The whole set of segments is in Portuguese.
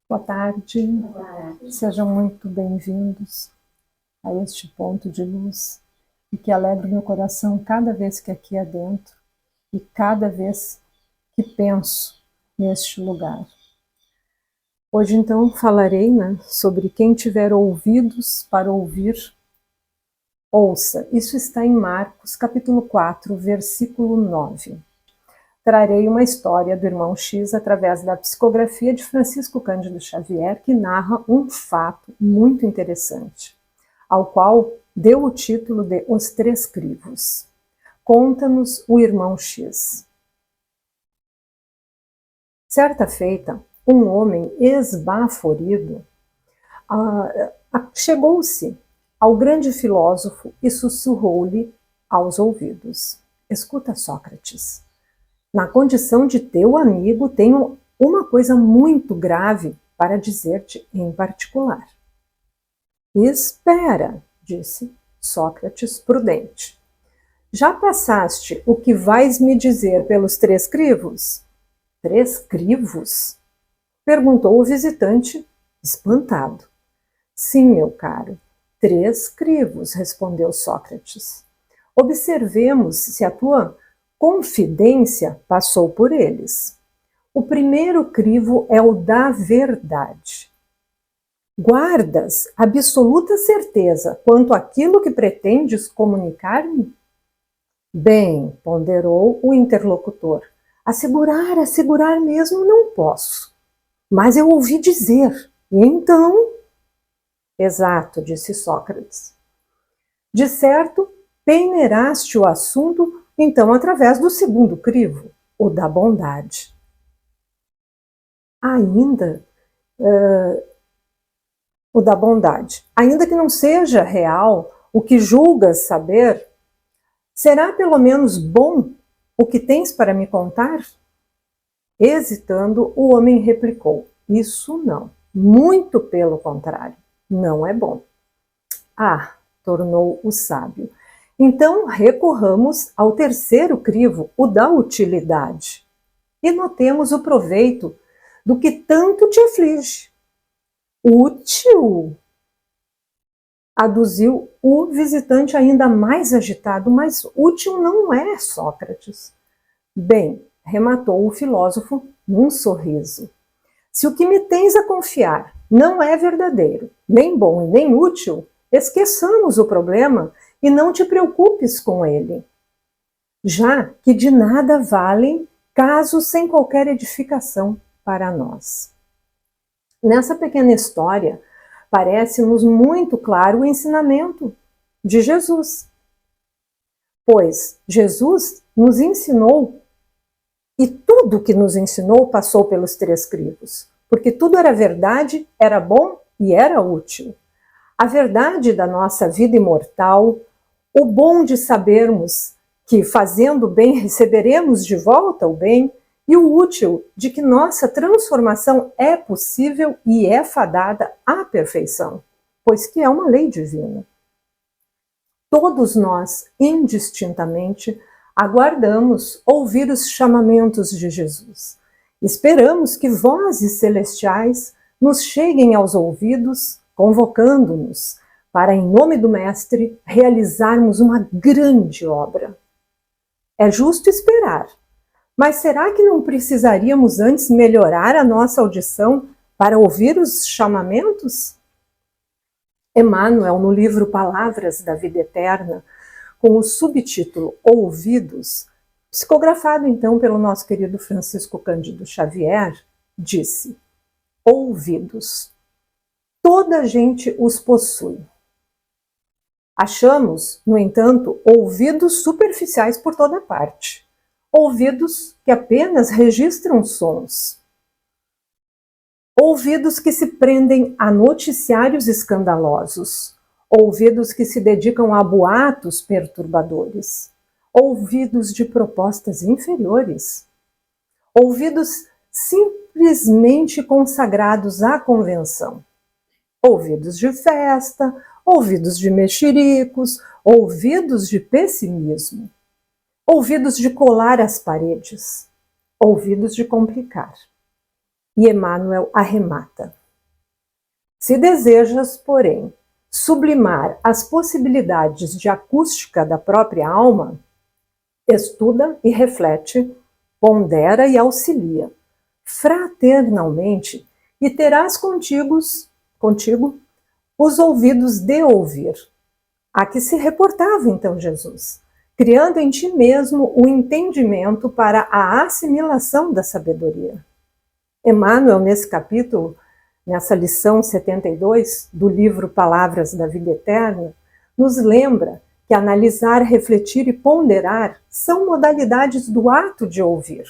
Boa tarde, sejam muito bem-vindos a este ponto de luz e que alegra meu coração cada vez que aqui adentro e cada vez que penso neste lugar. Hoje então falarei sobre quem tiver ouvidos para ouvir, ouça. Isso está em Marcos capítulo 4, versículo 9. Trarei uma história do irmão X através da psicografia de Francisco Cândido Xavier, que narra um fato muito interessante, ao qual deu o título de Os Três Crivos. Conta-nos o irmão X. Certa feita, um homem esbaforido chegou-se ao grande filósofo e sussurrou-lhe aos ouvidos: Escuta, Sócrates, na condição de teu amigo, tenho uma coisa muito grave para dizer-te em particular. Espera, disse Sócrates prudente. Já passaste o que vais me dizer pelos três crivos? Três crivos? Perguntou o visitante, espantado. Sim, meu caro, três crivos, respondeu Sócrates. Observemos se a tua confidência passou por eles. O primeiro crivo é o da verdade. Guardas absoluta certeza quanto àquilo que pretendes comunicar-me? Bem, ponderou o interlocutor, assegurar mesmo não posso. Mas eu ouvi dizer, e então? Exato, disse Sócrates. De certo, peneiraste o assunto então através do segundo crivo, o da bondade. O da bondade. Ainda que não seja real o que julgas saber, será pelo menos bom o que tens para me contar? Hesitando, o homem replicou: Isso não, muito pelo contrário, não é bom. Ah, tornou o sábio, então recorramos ao terceiro crivo, o da utilidade, e notemos o proveito do que tanto te aflige. Útil? Aduziu o visitante ainda mais agitado, mas útil não é, Sócrates. Bem, rematou o filósofo num sorriso. Se o que me tens a confiar não é verdadeiro, nem bom e nem útil, esqueçamos o problema e não te preocupes com ele. Já que de nada valem casos sem qualquer edificação para nós. Nessa pequena história, parece-nos muito claro o ensinamento de Jesus. Pois Jesus nos ensinou, e tudo que nos ensinou passou pelos três crivos, porque tudo era verdade, era bom e era útil. A verdade da nossa vida imortal, o bom de sabermos que fazendo o bem receberemos de volta o bem, e o útil de que nossa transformação é possível e é fadada à perfeição, pois que é uma lei divina. Todos nós, indistintamente, aguardamos ouvir os chamamentos de Jesus. Esperamos que vozes celestiais nos cheguem aos ouvidos, convocando-nos para, em nome do Mestre, realizarmos uma grande obra. É justo esperar, mas será que não precisaríamos antes melhorar a nossa audição para ouvir os chamamentos? Emmanuel, no livro Palavras da Vida Eterna, com o subtítulo Ouvidos, psicografado então pelo nosso querido Francisco Cândido Xavier, disse: ouvidos. Toda a gente os possui. Achamos, no entanto, ouvidos superficiais por toda parte. Ouvidos que apenas registram sons. Ouvidos que se prendem a noticiários escandalosos. Ouvidos que se dedicam a boatos perturbadores. Ouvidos de propostas inferiores. Ouvidos simplesmente consagrados à convenção. Ouvidos de festa, ouvidos de mexericos, ouvidos de pessimismo. Ouvidos de colar as paredes, ouvidos de complicar. E Emmanuel arremata: se desejas, porém, sublimar as possibilidades de acústica da própria alma, estuda e reflete, pondera e auxilia, fraternalmente, e terás contigo os ouvidos de ouvir. A que se reportava então Jesus, criando em ti mesmo o entendimento para a assimilação da sabedoria. Emmanuel, nesse capítulo, nessa lição 72 do livro Palavras da Vida Eterna, nos lembra que analisar, refletir e ponderar são modalidades do ato de ouvir,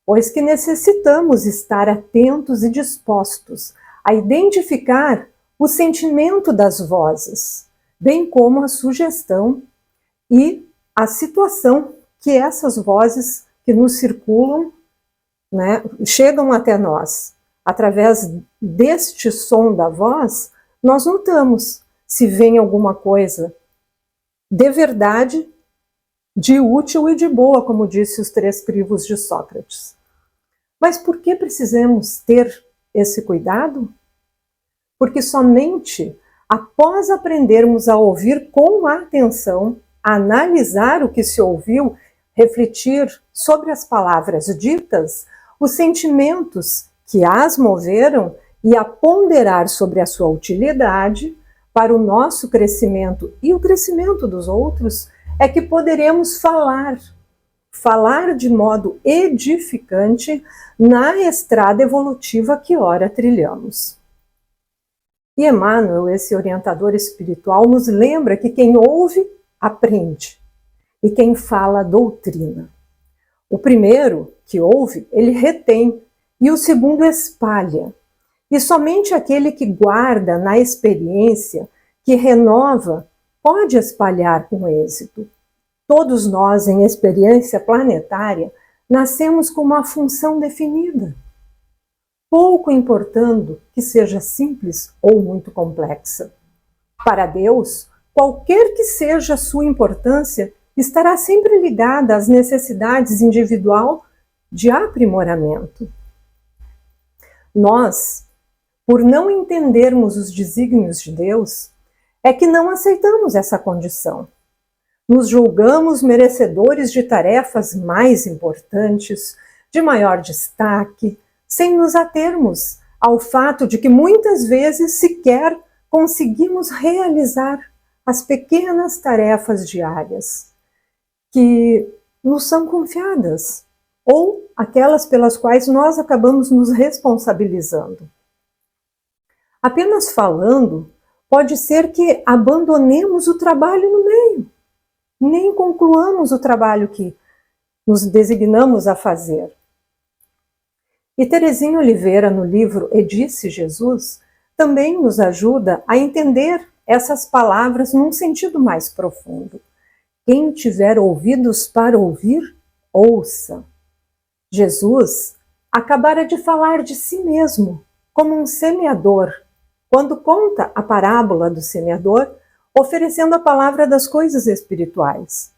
pois que necessitamos estar atentos e dispostos a identificar o sentimento das vozes, bem como a sugestão e a situação que essas vozes que nos circulam, né, chegam até nós. Através deste som da voz, nós notamos se vem alguma coisa de verdade, de útil e de boa, como disse os 3 crivos de Sócrates. Mas por que precisamos ter esse cuidado? Porque somente após aprendermos a ouvir com atenção, analisar o que se ouviu, refletir sobre as palavras ditas, os sentimentos que as moveram e a ponderar sobre a sua utilidade para o nosso crescimento e o crescimento dos outros, é que poderemos falar de modo edificante na estrada evolutiva que ora trilhamos. E Emmanuel, esse orientador espiritual, nos lembra que quem ouve, aprende, e quem fala, doutrina. O primeiro, que ouve, ele retém, e o segundo espalha. E somente aquele que guarda na experiência, que renova, pode espalhar com êxito. Todos nós, em experiência planetária, nascemos com uma função definida, pouco importando que seja simples ou muito complexa. Para Deus, qualquer que seja a sua importância, estará sempre ligada às necessidades individual de aprimoramento. Nós, por não entendermos os desígnios de Deus, é que não aceitamos essa condição. Nos julgamos merecedores de tarefas mais importantes, de maior destaque, sem nos atermos ao fato de que muitas vezes sequer conseguimos realizar as pequenas tarefas diárias que nos são confiadas, ou aquelas pelas quais nós acabamos nos responsabilizando. Apenas falando, pode ser que abandonemos o trabalho no meio, nem concluamos o trabalho que nos designamos a fazer. E Terezinha Oliveira, no livro E Disse Jesus, também nos ajuda a entender essas palavras num sentido mais profundo. Quem tiver ouvidos para ouvir, ouça. Jesus acabara de falar de si mesmo como um semeador, quando conta a parábola do semeador, oferecendo a palavra das coisas espirituais.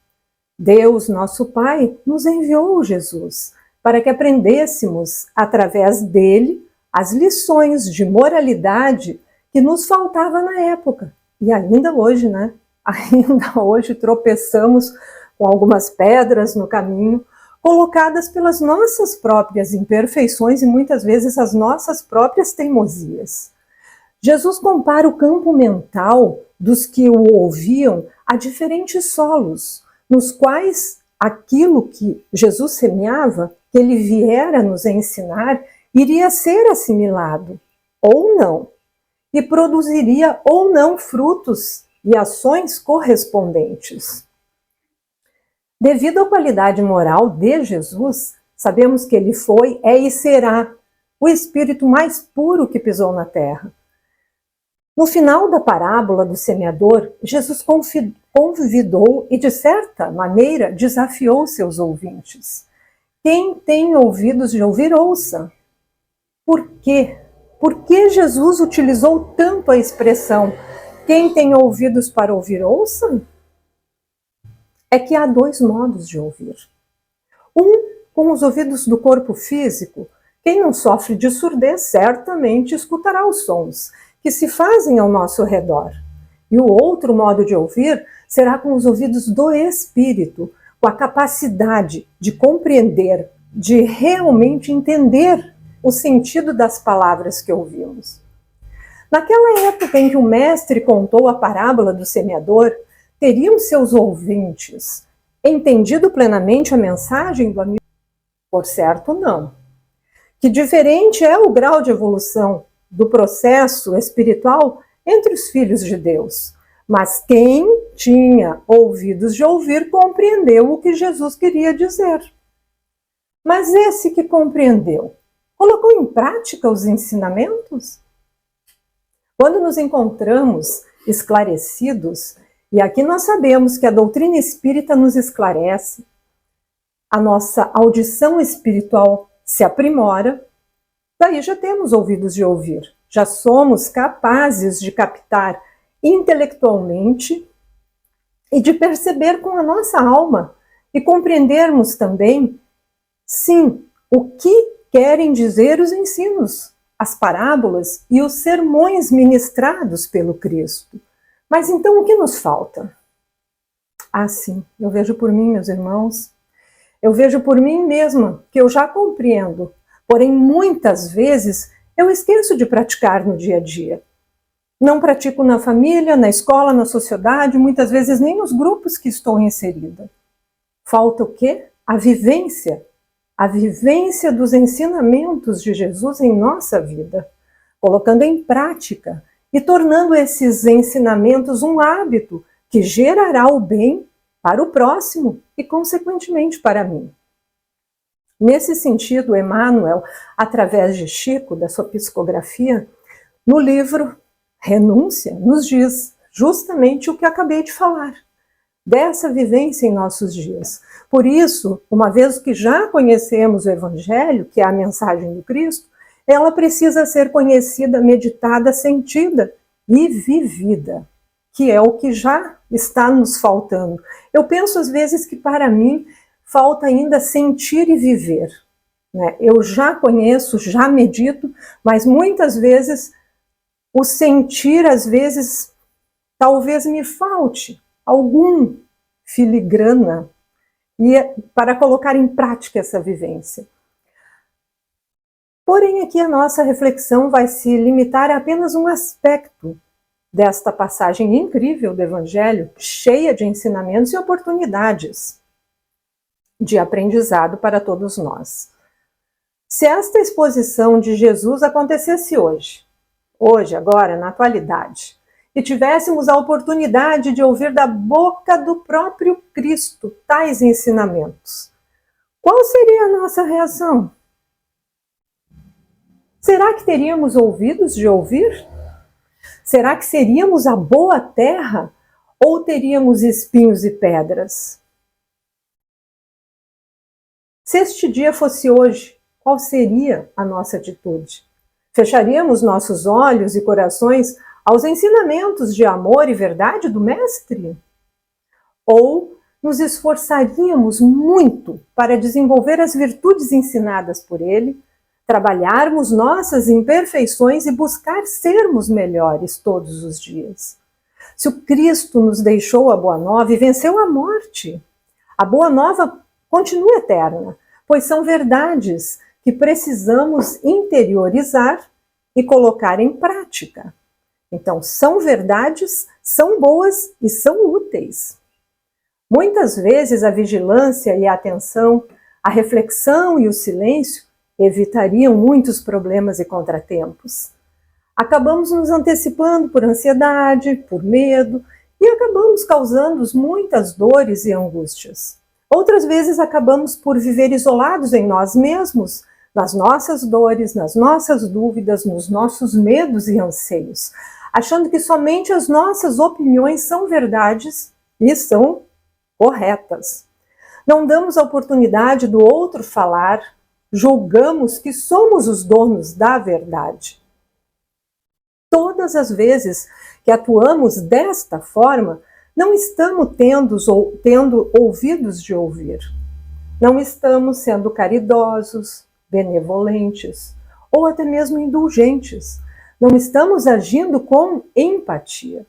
Deus, nosso Pai, nos enviou Jesus para que aprendêssemos, através dele, as lições de moralidade que nos faltava na época. E ainda hoje, né? Ainda hoje tropeçamos com algumas pedras no caminho, colocadas pelas nossas próprias imperfeições e muitas vezes as nossas próprias teimosias. Jesus compara o campo mental dos que o ouviam a diferentes solos, nos quais aquilo que Jesus semeava, que ele viera nos ensinar, iria ser assimilado, ou não, e produziria ou não frutos e ações correspondentes. Devido à qualidade moral de Jesus, sabemos que ele foi, é e será o espírito mais puro que pisou na terra. No final da parábola do semeador, Jesus convidou e, de certa maneira, desafiou seus ouvintes. Quem tem ouvidos de ouvir, ouça. Por quê? Por que Jesus utilizou tanto a expressão quem tem ouvidos para ouvir, ouça? É que há 2 modos de ouvir. Um com os ouvidos do corpo físico, Quem não sofre de surdez certamente escutará os sons que se fazem ao nosso redor. E o outro modo de ouvir será com os ouvidos do Espírito, com a capacidade de compreender, de realmente entender o sentido das palavras que ouvimos. Naquela época em que o mestre contou a parábola do semeador, teriam seus ouvintes entendido plenamente a mensagem do amigo? Por certo, não. Que diferente é o grau de evolução do processo espiritual entre os filhos de Deus. Mas quem tinha ouvidos de ouvir compreendeu o que Jesus queria dizer. Mas esse que compreendeu, colocou em prática os ensinamentos? Quando nos encontramos esclarecidos, e aqui nós sabemos que a doutrina espírita nos esclarece, a nossa audição espiritual se aprimora, daí já temos ouvidos de ouvir, já somos capazes de captar intelectualmente e de perceber com a nossa alma e compreendermos também, sim, o que querem dizer os ensinos, as parábolas e os sermões ministrados pelo Cristo. Mas então o que nos falta? Ah, sim, eu vejo por mim, meus irmãos, eu vejo por mim mesma que eu já compreendo, porém muitas vezes eu esqueço de praticar no dia a dia. Não pratico na família, na escola, na sociedade, muitas vezes nem nos grupos que estou inserida. Falta o quê? A vivência dos ensinamentos de Jesus em nossa vida, colocando em prática e tornando esses ensinamentos um hábito que gerará o bem para o próximo e, consequentemente, para mim. Nesse sentido, Emmanuel, através de Chico, da sua psicografia, no livro Renúncia, nos diz justamente o que acabei de falar, dessa vivência em nossos dias. Por isso, uma vez que já conhecemos o Evangelho, que é a mensagem do Cristo, ela precisa ser conhecida, meditada, sentida e vivida, que é o que já está nos faltando. Eu penso às vezes que para mim falta ainda sentir e viver, né? Eu já conheço, já medito, mas muitas vezes o sentir, às vezes, talvez me falte algum filigrana para colocar em prática essa vivência. Porém, aqui a nossa reflexão vai se limitar a apenas um aspecto desta passagem incrível do Evangelho, cheia de ensinamentos e oportunidades de aprendizado para todos nós. Se esta exposição de Jesus acontecesse hoje, agora, na atualidade, e tivéssemos a oportunidade de ouvir da boca do próprio Cristo tais ensinamentos, qual seria a nossa reação? Será que teríamos ouvidos de ouvir? Será que seríamos a boa terra ou teríamos espinhos e pedras? Se este dia fosse hoje, qual seria a nossa atitude? Fecharíamos nossos olhos e corações aos ensinamentos de amor e verdade do Mestre? Ou nos esforçaríamos muito para desenvolver as virtudes ensinadas por ele, trabalharmos nossas imperfeições e buscar sermos melhores todos os dias? Se o Cristo nos deixou a Boa Nova e venceu a morte, a Boa Nova continua eterna, pois são verdades que precisamos interiorizar e colocar em prática. Então, são verdades, são boas e são úteis. Muitas vezes a vigilância e a atenção, a reflexão e o silêncio evitariam muitos problemas e contratempos. Acabamos nos antecipando por ansiedade, por medo, e acabamos causando muitas dores e angústias. Outras vezes acabamos por viver isolados em nós mesmos, nas nossas dores, nas nossas dúvidas, nos nossos medos e anseios, achando que somente as nossas opiniões são verdades e são corretas. Não damos a oportunidade do outro falar, julgamos que somos os donos da verdade. Todas as vezes que atuamos desta forma, não estamos tendo ouvidos de ouvir. Não estamos sendo caridosos, benevolentes ou até mesmo indulgentes. Não estamos agindo com empatia.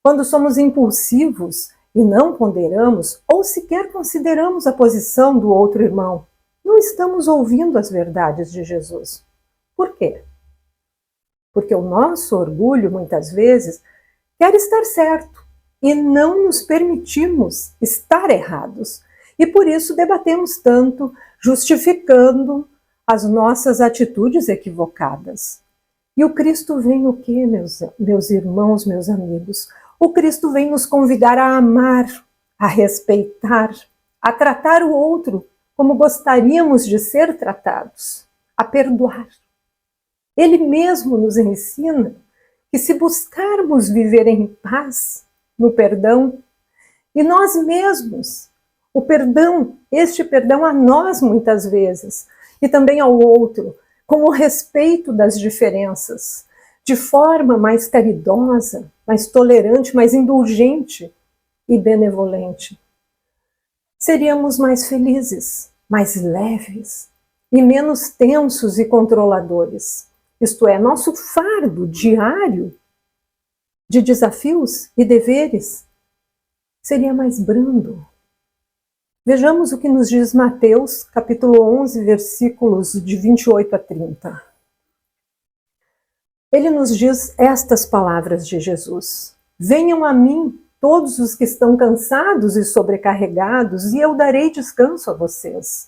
Quando somos impulsivos e não ponderamos ou sequer consideramos a posição do outro irmão, não estamos ouvindo as verdades de Jesus. Por quê? Porque o nosso orgulho, muitas vezes, quer estar certo e não nos permitimos estar errados. E por isso debatemos tanto, justificando as nossas atitudes equivocadas. E o Cristo vem o quê, meus irmãos, meus amigos? O Cristo vem nos convidar a amar, a respeitar, a tratar o outro como gostaríamos de ser tratados, a perdoar. Ele mesmo nos ensina que se buscarmos viver em paz, no perdão, e nós mesmos, o perdão, este perdão a nós muitas vezes, e também ao outro, com o respeito das diferenças, de forma mais caridosa, mais tolerante, mais indulgente e benevolente. Seríamos mais felizes, mais leves e menos tensos e controladores. Isto é, nosso fardo diário de desafios e deveres seria mais brando. Vejamos o que nos diz Mateus, capítulo 11, versículos de 28 a 30. Ele nos diz estas palavras de Jesus: venham a mim todos os que estão cansados e sobrecarregados, e eu darei descanso a vocês.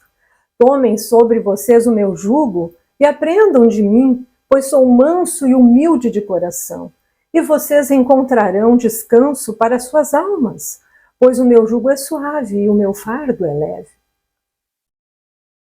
Tomem sobre vocês o meu jugo e aprendam de mim, pois sou manso e humilde de coração, e vocês encontrarão descanso para suas almas, pois o meu jugo é suave e o meu fardo é leve.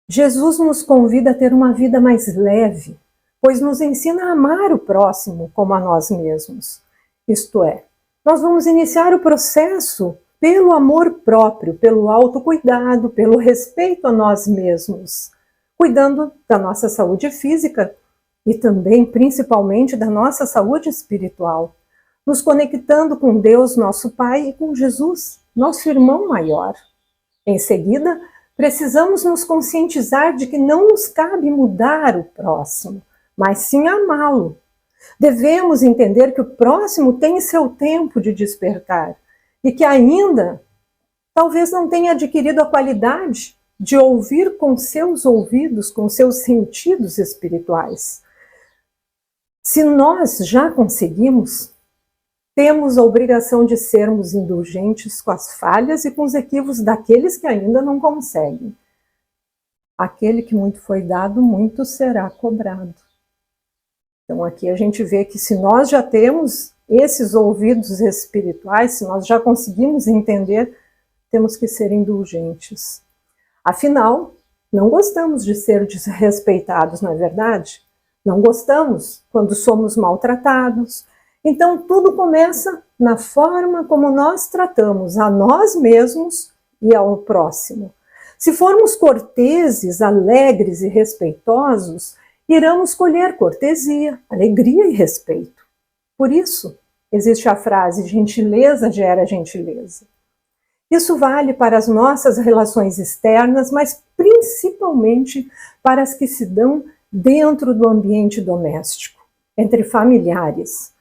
Jesus nos convida a ter uma vida mais leve, pois nos ensina a amar o próximo como a nós mesmos. Isto é, nós vamos iniciar o processo pelo amor próprio, pelo autocuidado, pelo respeito a nós mesmos, cuidando da nossa saúde física e também, principalmente, da nossa saúde espiritual, nos conectando com Deus, nosso Pai, e com Jesus, nosso irmão maior. Em seguida, precisamos nos conscientizar de que não nos cabe mudar o próximo, mas sim amá-lo. Devemos entender que o próximo tem seu tempo de despertar e que ainda talvez não tenha adquirido a qualidade de ouvir com seus ouvidos, com seus sentidos espirituais. Se nós já conseguimos, temos a obrigação de sermos indulgentes com as falhas e com os equívocos daqueles que ainda não conseguem. Aquele que muito foi dado, muito será cobrado. Então aqui a gente vê que se nós já temos esses ouvidos espirituais, se nós já conseguimos entender, temos que ser indulgentes. Afinal, não gostamos de ser desrespeitados, não é verdade? Não gostamos quando somos maltratados. Então tudo começa na forma como nós tratamos a nós mesmos e ao próximo. Se formos corteses, alegres e respeitosos, iremos colher cortesia, alegria e respeito. Por isso, existe a frase, gentileza gera gentileza. Isso vale para as nossas relações externas, mas principalmente para as que se dão dentro do ambiente doméstico, entre familiares.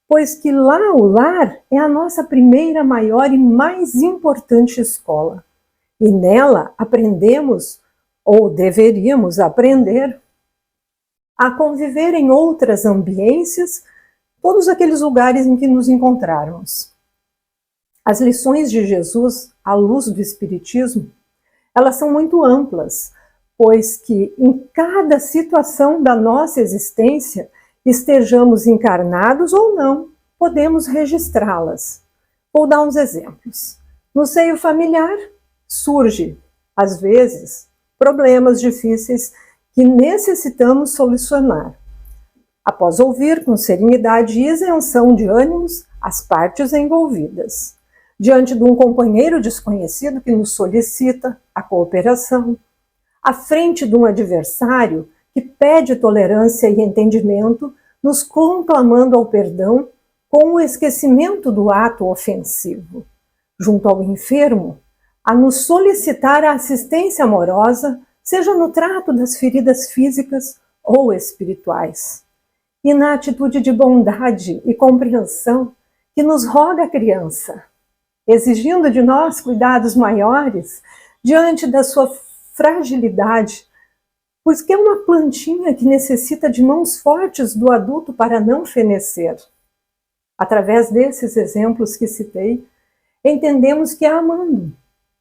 Pois que lá o lar é a nossa primeira, maior e mais importante escola. E nela aprendemos, ou deveríamos aprender, a conviver em outras ambiências, todos aqueles lugares em que nos encontrarmos. As lições de Jesus, à luz do Espiritismo, elas são muito amplas, pois que em cada situação da nossa existência, estejamos encarnados ou não, podemos registrá-las. Vou dar uns exemplos. No seio familiar, surge, às vezes, problemas difíceis que necessitamos solucionar. Após ouvir com serenidade e isenção de ânimos as partes envolvidas. Diante de um companheiro desconhecido que nos solicita a cooperação. À frente de um adversário que pede tolerância e entendimento, nos conclamando ao perdão com o esquecimento do ato ofensivo. Junto ao enfermo, a nos solicitar a assistência amorosa seja no trato das feridas físicas ou espirituais, e na atitude de bondade e compreensão que nos roga a criança, exigindo de nós cuidados maiores diante da sua fragilidade, pois que é uma plantinha que necessita de mãos fortes do adulto para não fenecer. Através desses exemplos que citei, entendemos que é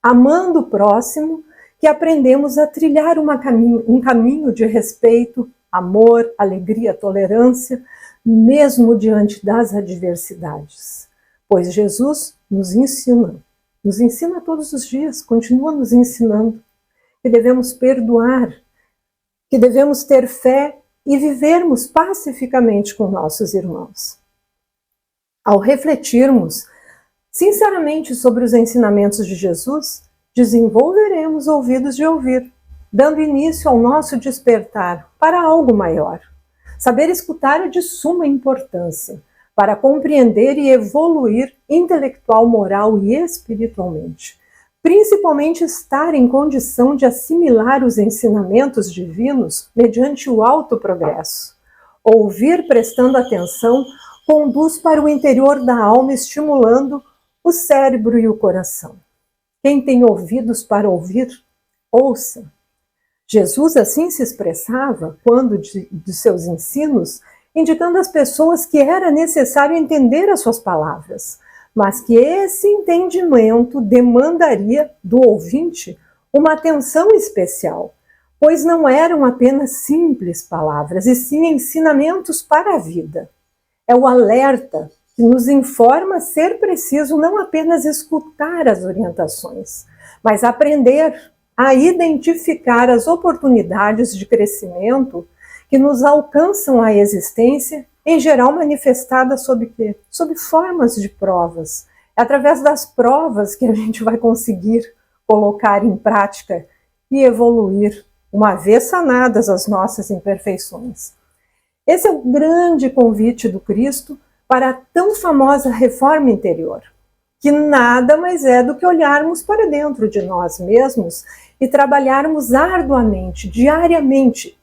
amando o próximo, que aprendemos a trilhar um caminho de respeito, amor, alegria, tolerância, mesmo diante das adversidades. Pois Jesus nos ensina todos os dias, continua nos ensinando que devemos perdoar, que devemos ter fé e vivermos pacificamente com nossos irmãos. Ao refletirmos sinceramente sobre os ensinamentos de Jesus, desenvolveremos ouvidos de ouvir, dando início ao nosso despertar para algo maior. Saber escutar é de suma importância para compreender e evoluir intelectual, moral e espiritualmente. Principalmente estar em condição de assimilar os ensinamentos divinos mediante o alto progresso. Ouvir prestando atenção conduz para o interior da alma, estimulando o cérebro e o coração. Quem tem ouvidos para ouvir, ouça. Jesus assim se expressava quando de seus ensinos, indicando às pessoas que era necessário entender as suas palavras, mas que esse entendimento demandaria do ouvinte uma atenção especial, pois não eram apenas simples palavras, e sim ensinamentos para a vida. É o alerta que nos informa ser preciso não apenas escutar as orientações, mas aprender a identificar as oportunidades de crescimento que nos alcançam a existência, em geral manifestada sob quê? Sob formas de provas. É através das provas que a gente vai conseguir colocar em prática e evoluir, uma vez sanadas as nossas imperfeições. Esse é o grande convite do Cristo para a tão famosa reforma interior, que nada mais é do que olharmos para dentro de nós mesmos e trabalharmos arduamente, diariamente,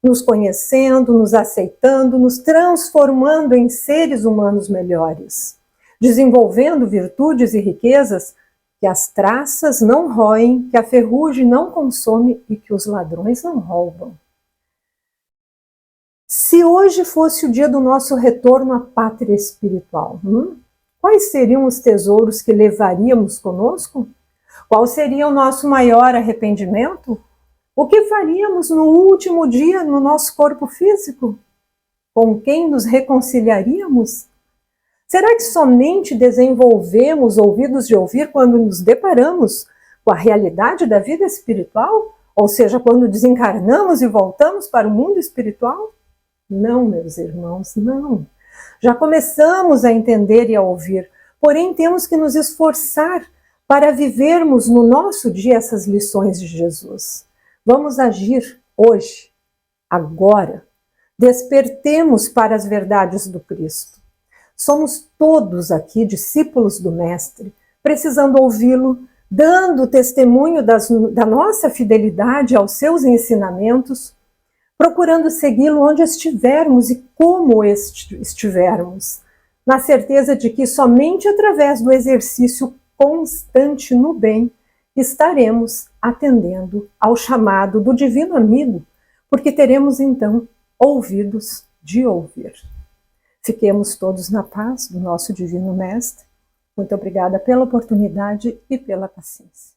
nos conhecendo, nos aceitando, nos transformando em seres humanos melhores, desenvolvendo virtudes e riquezas que as traças não roem, que a ferrugem não consome e que os ladrões não roubam. Se hoje fosse o dia do nosso retorno à pátria espiritual, quais seriam os tesouros que levaríamos conosco? Qual seria o nosso maior arrependimento? O que faríamos no último dia no nosso corpo físico? Com quem nos reconciliaríamos? Será que somente desenvolvemos ouvidos de ouvir quando nos deparamos com a realidade da vida espiritual? Ou seja, quando desencarnamos e voltamos para o mundo espiritual? Não, meus irmãos, não. Já começamos a entender e a ouvir, porém temos que nos esforçar para vivermos no nosso dia essas lições de Jesus. Vamos agir hoje, agora. Despertemos para as verdades do Cristo. Somos todos aqui discípulos do Mestre, precisando ouvi-lo, dando testemunho da nossa fidelidade aos seus ensinamentos, procurando segui-lo onde estivermos e como estivermos, na certeza de que somente através do exercício constante no bem estaremos atendendo ao chamado do Divino Amigo, porque teremos então ouvidos de ouvir. Fiquemos todos na paz do nosso Divino Mestre. Muito obrigada pela oportunidade e pela paciência.